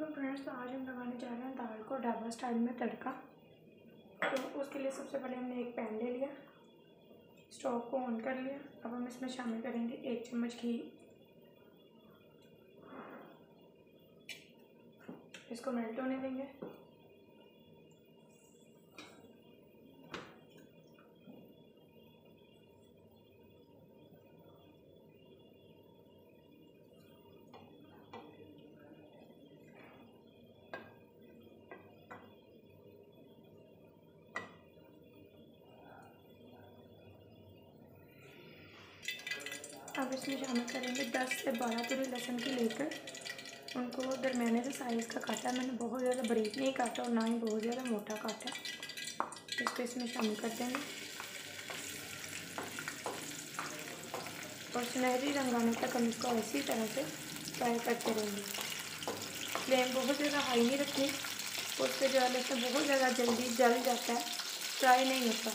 अस्सलाम फ्रेंड्स, तो आज हम लगाने जा रहे हैं दाल को ढाबा स्टाइल में तड़का। तो उसके लिए सबसे पहले हमने एक पैन ले लिया, स्टोव को ऑन कर लिया। अब हम इसमें शामिल करेंगे 1 चम्मच घी। इसको मेल्ट होने देंगे। अब इसमें शामिल करेंगे 10 से 12 तुरी लहसुन की लेकर। उनको दरमियाने से साइज़ का काटा है मैंने, बहुत ज़्यादा बारीक नहीं काटा और ना ही बहुत ज़्यादा मोटा काटा। इसको इसमें शामिल कर देंगे और सुनहरी रंग आने तक हम इसको इसी तरह से फ्राई करते रहेंगे। फ्लेम बहुत ज़्यादा हाई नहीं रखनी, उससे जो है लहसुन बहुत ज़्यादा जल्दी जल जाता है, फ्राई नहीं होता।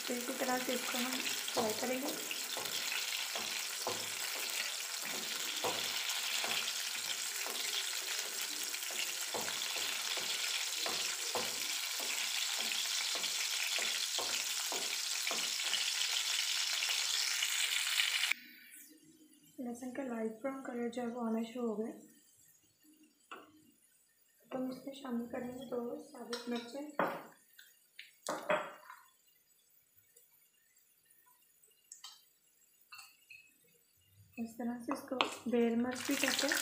तो इसी तरह से इसको हम फ्राई करेंगे। लहसुन का लाइट ब्राउन कलर जो है वो आना शुरू हो गया। तो हम इसमें शामिल करेंगे 2 साबुत मिर्चें। इस तरह से इसको बेर मिर्च भी कहते हैं।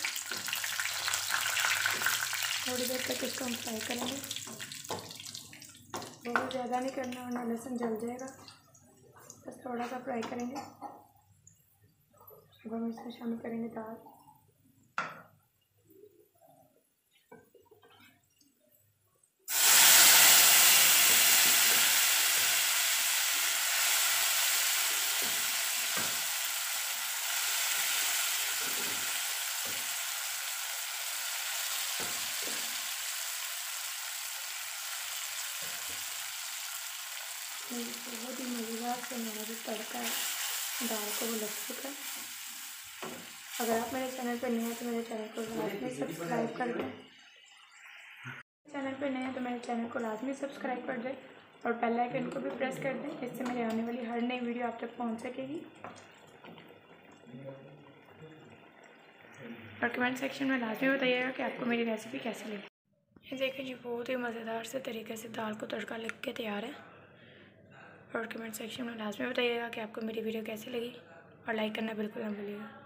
थोड़ी देर तक इसको हम फ्राई करेंगे, बहुत ज़्यादा नहीं करना वरना लहसुन जल जाएगा। बस थोड़ा सा फ्राई करेंगे। अब हम इसमें शामिल करेंगे दाल। बहुत ही मज़ेदार से हमारा जो तड़का है दाल को वो लग चुका है। अगर आप मेरे चैनल पर नए हैं तो मेरे चैनल को लाजमी सब्सक्राइब कर दें। चैनल पर नए हैं तो मेरे चैनल को लाजमी सब्सक्राइब कर दें और बेल आइकन को भी प्रेस कर दें, इससे मेरे आने वाली हर नई वीडियो आप तक पहुंच सकेगी। और कमेंट सेक्शन में लाजमी बताइएगा कि आपको मेरी रेसिपी कैसी लगी। ये देखिए जी, बहुत ही मज़ेदार से तरीके से दाल को तड़का लग के तैयार है। और कमेंट सेक्शन में लाजमी बताइएगा कि आपको मेरी वीडियो कैसी लगी और लाइक करना बिल्कुल ना भूलिएगा।